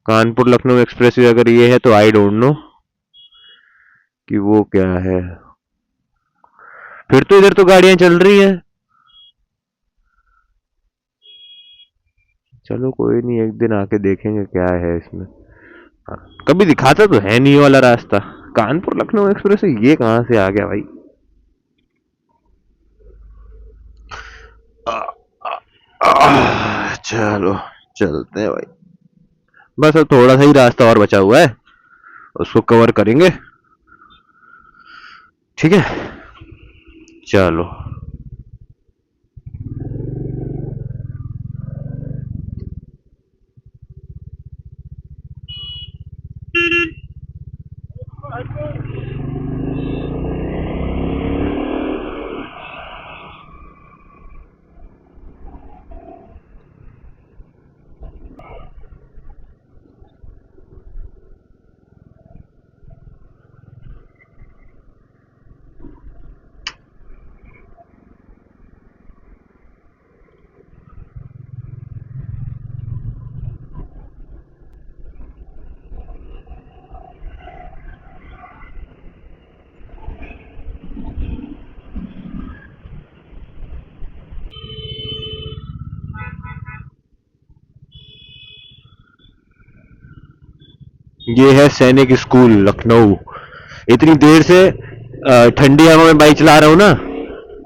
कानपुर लखनऊ एक्सप्रेसवे अगर ये है, तो आई डोंट नो कि वो क्या है। फिर तो इधर तो गाड़ियां चल रही हैं। चलो कोई नहीं, एक दिन आके देखेंगे क्या है इसमें। हाँ, कभी दिखाता तो है नहीं ये वाला रास्ता। कानपुर लखनऊ एक्सप्रेस ये कहाँ से आ गया भाई? चलो चलते हैं भाई। बस अब थोड़ा सा ही रास्ता और बचा हुआ है, उसको कवर करेंगे। ठीक है, चलो। ये है सैनिक स्कूल लखनऊ। इतनी देर से ठंडी हवा में बाइक चला रहा हूँ ना,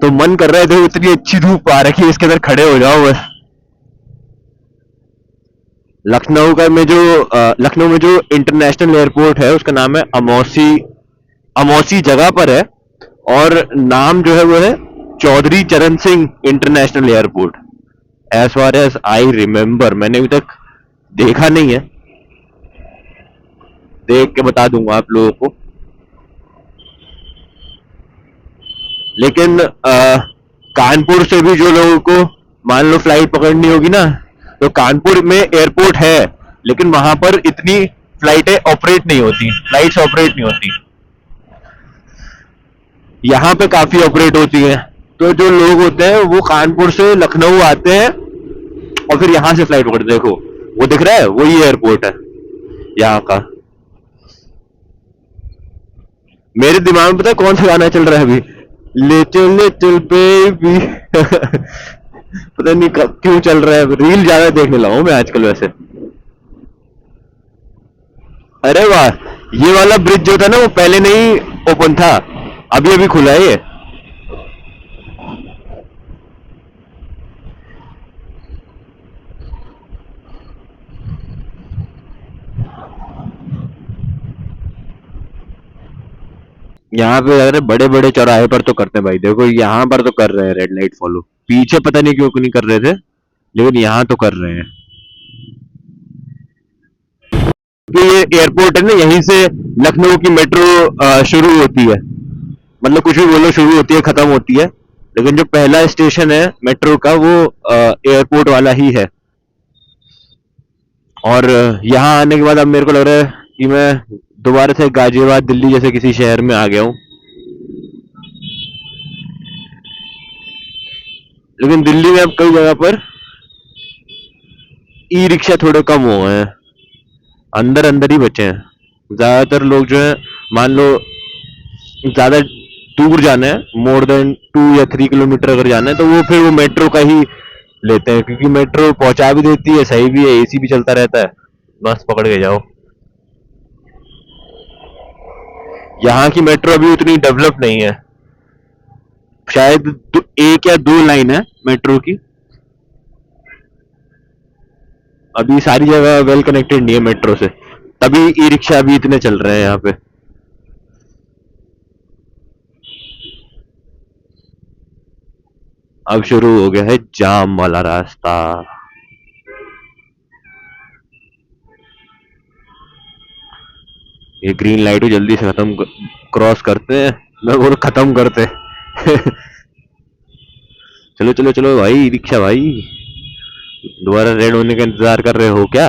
तो मन कर रहा है, देखो इतनी अच्छी धूप आ रखी है, इसके अंदर खड़े हो जाओ बस। लखनऊ में जो इंटरनेशनल एयरपोर्ट है उसका नाम है अमौसी। अमौसी जगह पर है, और नाम जो है वो है Chaudhary Charan Singh international airport. As far as I remember, मैंने अभी तक देखा नहीं है, देख के बता दूंगा आप लोगों को। लेकिन कानपुर से भी जो लोगों को मान लो फ्लाइट पकड़नी होगी ना, तो कानपुर में एयरपोर्ट है, लेकिन वहां पर इतनी फ्लाइटें ऑपरेट नहीं होती, फ्लाइट्स ऑपरेट नहीं होती। यहाँ पे काफी ऑपरेट होती है। तो जो लोग होते हैं वो कानपुर से लखनऊ आते हैं और फिर यहाँ से फ्लाइट पकड़ते हैं। देखो वो दिख रहा है, वही एयरपोर्ट है यहाँ का। मेरे दिमाग में पता है कौन सा गाना चल रहा है अभी, ले चल बेबी। पता नहीं क्यों चल रहा है, रील ज्यादा देखने लगा हूं मैं आजकल वैसे। अरे वाह, ये वाला ब्रिज जो था ना वो पहले नहीं ओपन था, अभी अभी खुला है ये। यहाँ पे अगर बड़े बड़े चौराहे पर तो करते हैं भाई, देखो यहाँ पर तो कर रहे हैं रेड लाइट फॉलो। पीछे पता नहीं क्यों नहीं कर रहे थे, लेकिन यहाँ तो कर रहे हैं। कि ये एयरपोर्ट है ना, यहीं से लखनऊ की मेट्रो शुरू होती है। मतलब कुछ भी बोलो, शुरू होती है खत्म होती है, लेकिन जो पहला स्टेशन है मेट्रो का वो एयरपोर्ट वाला ही है। और यहाँ आने के बाद अब मेरे को लग रहा है कि मैं दोबारा से गाजियाबाद दिल्ली जैसे किसी शहर में आ गया हूँ। लेकिन दिल्ली में अब कई जगह पर ई रिक्शा थोड़े कम हो गए हैं, अंदर अंदर ही बचे हैं। ज्यादातर लोग जो है, मान लो ज्यादा दूर जाना है, मोर देन 2 या 3 किलोमीटर अगर जाना है, तो वो फिर वो मेट्रो का ही लेते हैं, क्योंकि मेट्रो पहुंचा भी देती है, सही भी है, एसी भी चलता रहता है, बस पकड़ के जाओ। यहाँ की मेट्रो अभी उतनी डेवलप नहीं है, शायद एक या दो लाइन है मेट्रो की, अभी सारी जगह वेल कनेक्टेड नहीं है मेट्रो से, तभी ई रिक्शा भी इतने चल रहे हैं यहाँ पे। अब शुरू हो गया है जाम वाला रास्ता। ये ग्रीन लाइट को जल्दी से क्रॉस करते हैं, मैं बोल खत्म करते हैं। चलो चलो चलो भाई रिक्शा भाई, दोबारा रेड होने का इंतजार कर रहे हो क्या?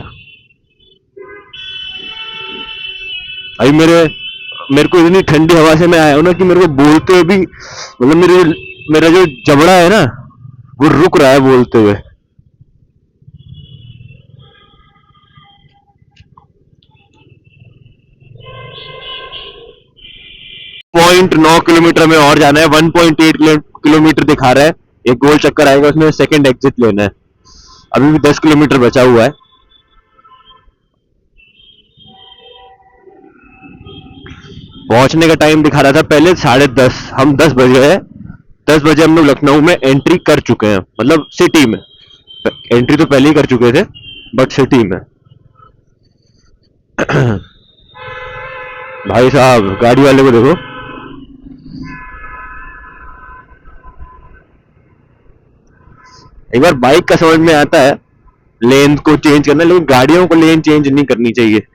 भाई मेरे मेरे को इतनी ठंडी हवा से मैं आया हूं ना कि मेरे को बोलते हुए भी, मतलब मेरा जो जबड़ा है ना वो रुक रहा है बोलते हुए। 0.9 किलोमीटर में और जाना है, 1.8 किलोमीटर दिखा रहा है। एक गोल चक्कर आएगा, उसमें सेकंड एग्जिट लेना है। अभी भी 10 किलोमीटर बचा हुआ है। पहुंचने का टाइम दिखा रहा था पहले 10:30, हम 10 बज गए, 10 बजे हम लोग लखनऊ में एंट्री कर चुके हैं, मतलब सिटी में। एंट्री तो पहले ही कर चुके थे, बट सिटी में। भाई साहब गाड़ी वाले को देखो, एक बार बाइक का समझ में आता है लेन को चेंज करना, लेकिन गाड़ियों को लेन चेंज नहीं करनी चाहिए।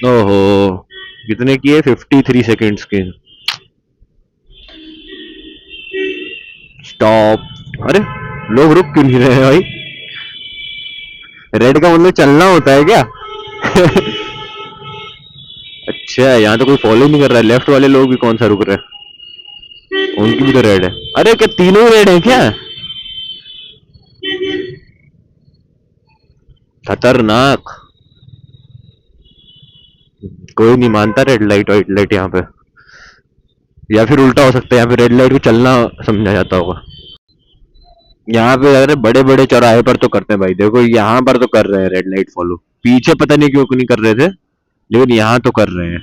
ओहो, कितने किए? 53 सेकेंड्स के। स्टॉप। अरे लोग रुक क्यों नहीं रहे हैं भाई? रेड का मतलब चलना होता है क्या? अच्छा, यहाँ तो कोई फॉलो ही नहीं कर रहा है। लेफ्ट वाले लोग भी कौन सा रुक रहे हैं? उनकी भी तो रेड है। अरे क्या तीनों ही रेड है क्या? खतरनाक। कोई नहीं मानता रेड लाइट वाइट लाइट यहाँ पे। या फिर उल्टा हो सकता है, यहाँ पे रेड लाइट को चलना समझा जाता होगा। यहाँ पे अरे बड़े बड़े चौराहे पर तो करते हैं भाई, देखो यहाँ पर तो कर रहे हैं रेड लाइट फॉलो। पीछे पता नहीं क्यों नहीं कर रहे थे, लेकिन यहाँ तो कर रहे हैं।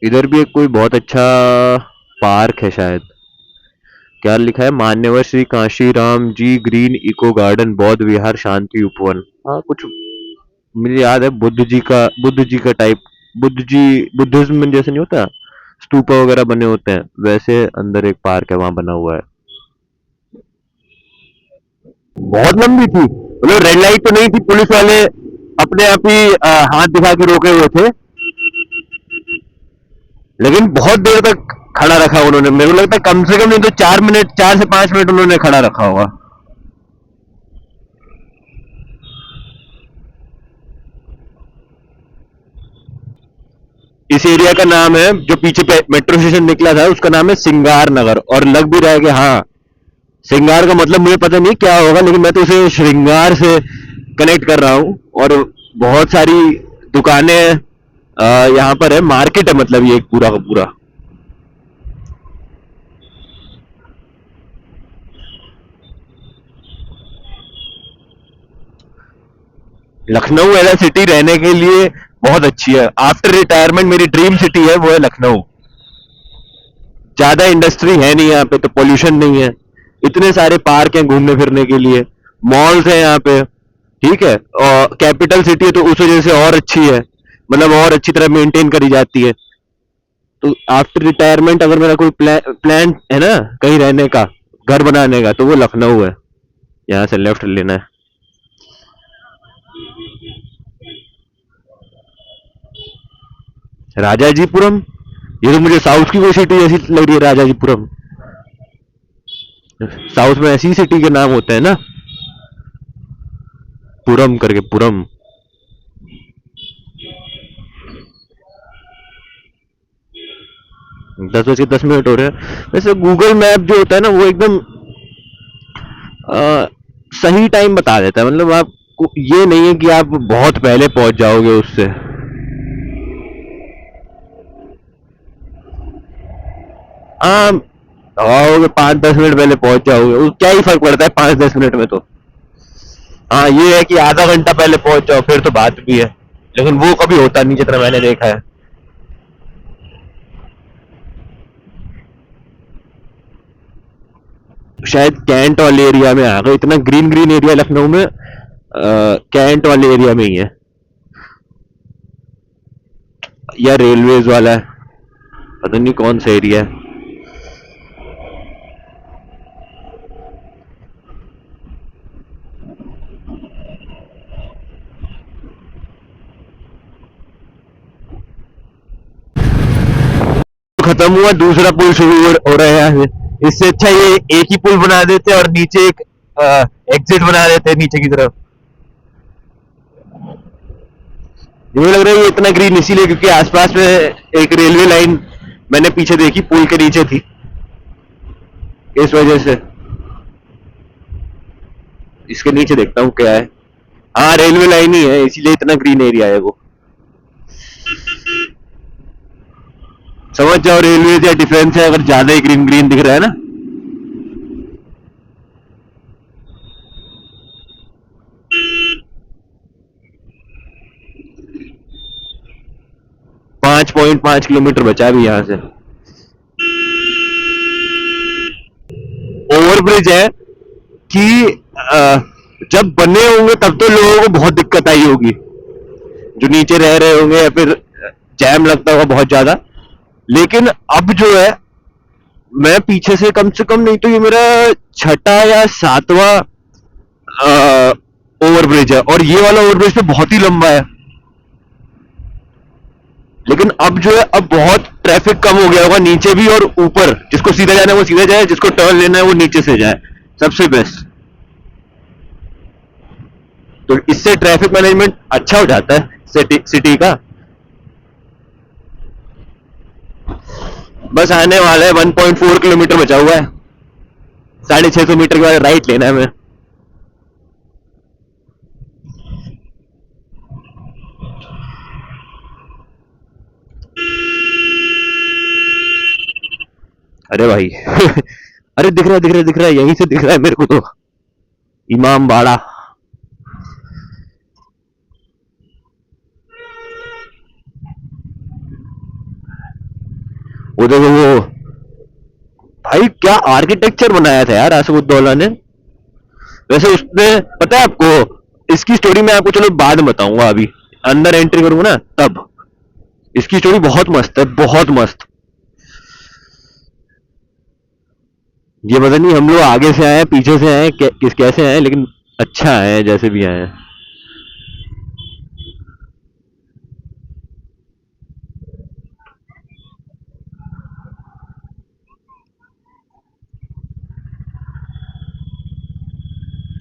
इधर भी एक कोई बहुत अच्छा पार्क है शायद। क्या लिखा है? मान्यवर Shri Kashi Ram ji green eco garden बौद्ध विहार शांति उपवन। हाँ कुछ मुझे याद है, बुद्ध जी का टाइप। बुद्ध जी बुद्धिज्म में जैसे नहीं होता, स्तूपा वगैरह बने होते हैं, वैसे अंदर एक पार्क है वहां बना हुआ है। बहुत लंबी थी, मतलब रेड लाइट तो नहीं थी, पुलिस वाले अपने आप ही हाथ दिखा के रोके हुए थे, लेकिन बहुत देर तक खड़ा रखा उन्होंने। मेरे को लगता है कम से कम नहीं तो 4 मिनट, 4 से 5 मिनट उन्होंने खड़ा रखा होगा। इस एरिया का नाम है, जो पीछे मेट्रो स्टेशन निकला था उसका नाम है सिंगार नगर, और लग भी रहा है कि हाँ सिंगार का मतलब मुझे पता नहीं क्या होगा, लेकिन मैं तो उसे श्रृंगार से कनेक्ट कर रहा हूँ। और बहुत सारी दुकानें यहाँ पर है, मार्केट है मतलब ये एक पूरा का पूरा। लखनऊ एज सिटी रहने के लिए बहुत अच्छी है। आफ्टर रिटायरमेंट मेरी ड्रीम सिटी है, वो है लखनऊ। ज्यादा इंडस्ट्री है नहीं यहाँ पे, तो पोल्यूशन नहीं है, इतने सारे पार्क हैं घूमने फिरने के लिए, मॉल्स हैं यहाँ पे, ठीक है। और कैपिटल सिटी है तो उस वजह से और अच्छी है, मतलब और अच्छी तरह मेंटेन करी जाती है। तो आफ्टर रिटायरमेंट अगर मेरा कोई प्लान है ना कहीं रहने का, घर बनाने का, तो वो लखनऊ है। यहाँ से लेफ्ट लेना है। राजाजीपुरम, ये तो मुझे साउथ की कोई सिटी ऐसी लग रही है, राजाजीपुरम। साउथ में ऐसी सिटी के नाम होते हैं ना, पुरम करके, पुरम। 10 बज के 10 मिनट हो रहे हैं। वैसे गूगल मैप जो होता है ना, वो एकदम सही टाइम बता देता है, मतलब आपको ये नहीं है कि आप बहुत पहले पहुंच जाओगे उससे। हाँ, आओगे 5-10 मिनट पहले पहुंच जाओगे, क्या ही फर्क पड़ता है 5-10 मिनट में तो। हाँ ये है कि आधा घंटा पहले पहुंच जाओ फिर तो बात भी है, लेकिन वो कभी होता नहीं जितना मैंने देखा है। शायद कैंट वाले एरिया में आ गए, इतना ग्रीन ग्रीन एरिया लखनऊ में कैंट वाले एरिया में ही है, या रेलवेज वाला है, पता नहीं कौन सा एरिया है। खत्म हुआ, दूसरा पुल शुरू हो रहा है। इससे अच्छा ये एक ही पुल बना देते और नीचे एक एग्जिट बना देते नीचे की तरफ। मुझे लग रहा है ये इतना ग्रीन इसीलिए क्योंकि आसपास में एक रेलवे लाइन मैंने पीछे देखी पुल के नीचे थी। इस वजह से इसके नीचे देखता हूँ क्या है। हाँ रेलवे लाइन ही है, इसीलिए इतना ग्रीन एरिया है वो। समझ जाओ रेलवे या डिफेंस है, अगर ज्यादा ही ग्रीन ग्रीन दिख रहा है ना। पांच 5.5 किलोमीटर बचा है अभी यहाँ से। ओवरब्रिज है कि जब बने होंगे तब तो लोगों को बहुत दिक्कत आई होगी, जो नीचे रह रहे होंगे, या फिर जैम लगता होगा बहुत ज्यादा। लेकिन अब जो है, मैं पीछे से कम नहीं तो ये मेरा छठा या सातवां ओवरब्रिज है, और ये वाला ओवरब्रिज तो बहुत ही लंबा है। लेकिन अब जो है, अब बहुत ट्रैफिक कम हो गया होगा नीचे भी और ऊपर। जिसको सीधा जाना है वो सीधा जाए, जिसको टर्न लेना है वो नीचे से जाए, सबसे बेस्ट। तो इससे ट्रैफिक मैनेजमेंट अच्छा हो जाता है सिटी का। बस आने वाला है, 1.4 किलोमीटर बचा हुआ है। 650 मीटर के बाद राइट लेना है हमें। अरे भाई अरे दिख रहा है, यहीं से दिख रहा है मेरे को तो, इमाम बाड़ा। वो देखो वो, भाई क्या आर्किटेक्चर बनाया था यार असदुद्दौला ने। वैसे उसने, पता है आपको, इसकी स्टोरी मैं आपको चलो बाद में बताऊंगा, अभी अंदर एंट्री करूंगा ना तब। इसकी स्टोरी बहुत मस्त है, बहुत मस्त। ये पता नहीं हम लोग आगे से आए पीछे से आए कैसे आए, लेकिन अच्छा आए जैसे भी आए।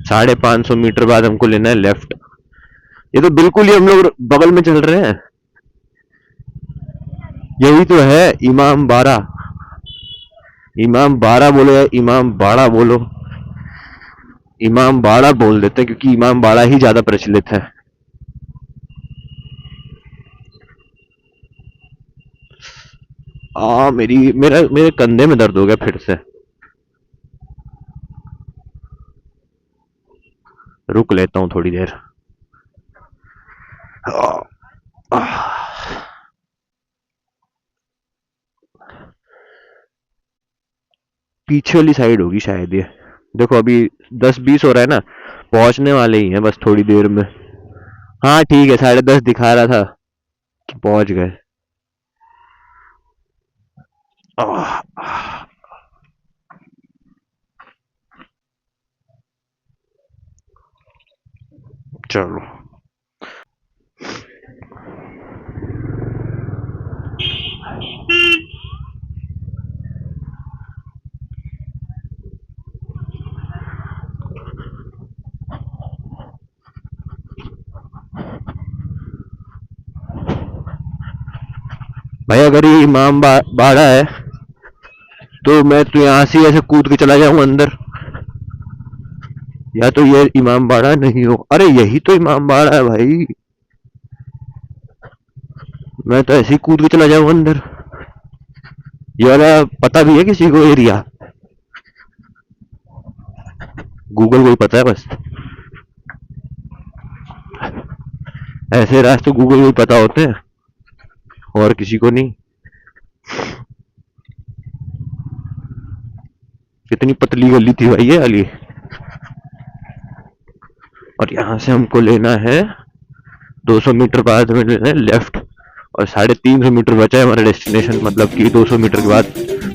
550 मीटर बाद हमको लेना है लेफ्ट। ये तो बिल्कुल ही हम लोग बगल में चल रहे हैं। यही तो है इमाम बाड़ा। इमाम बाड़ा बोलो या इमाम बाड़ा बोलो, इमाम बाड़ा बोल देते हैं क्योंकि इमाम बाड़ा ही ज्यादा प्रचलित है। मेरे कंधे में दर्द हो गया फिर से। रुक लेता हूँ थोड़ी देर। पीछे वाली साइड होगी शायद ये। देखो अभी 10-20 हो रहा है ना, पहुंचने वाले ही हैं बस थोड़ी देर में। हाँ ठीक है, 10:30 दिखा रहा था कि पहुंच गए। चलो भाई, अगर ये इमाम बाड़ा है तो मैं तो यहाँ से ऐसे कूद के चला जाऊं अंदर, या तो ये इमाम बाड़ा नहीं हो। अरे यही तो इमाम बाड़ा है भाई, मैं तो ऐसे ही कूद के चला जाऊं अंदर। ये वाला पता भी है किसी को एरिया? गूगल को ही पता है बस, ऐसे रास्ते गूगल को ही पता होते हैं और किसी को नहीं। कितनी पतली गली थी भाई ये वाली। और यहाँ से हमको लेना है 200 मीटर बाद में लेना है लेफ्ट, और 350 मीटर बचा है हमारा डेस्टिनेशन। मतलब कि 200 मीटर के बाद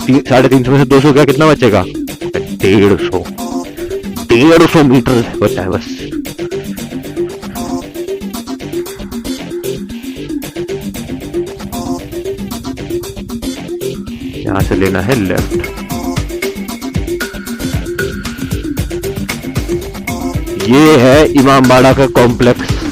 350 में से 200 का कितना बचेगा? 150 मीटर बचा है बस। यहाँ से लेना है लेफ्ट। ये है इमाम बाड़ा का कॉम्प्लेक्स।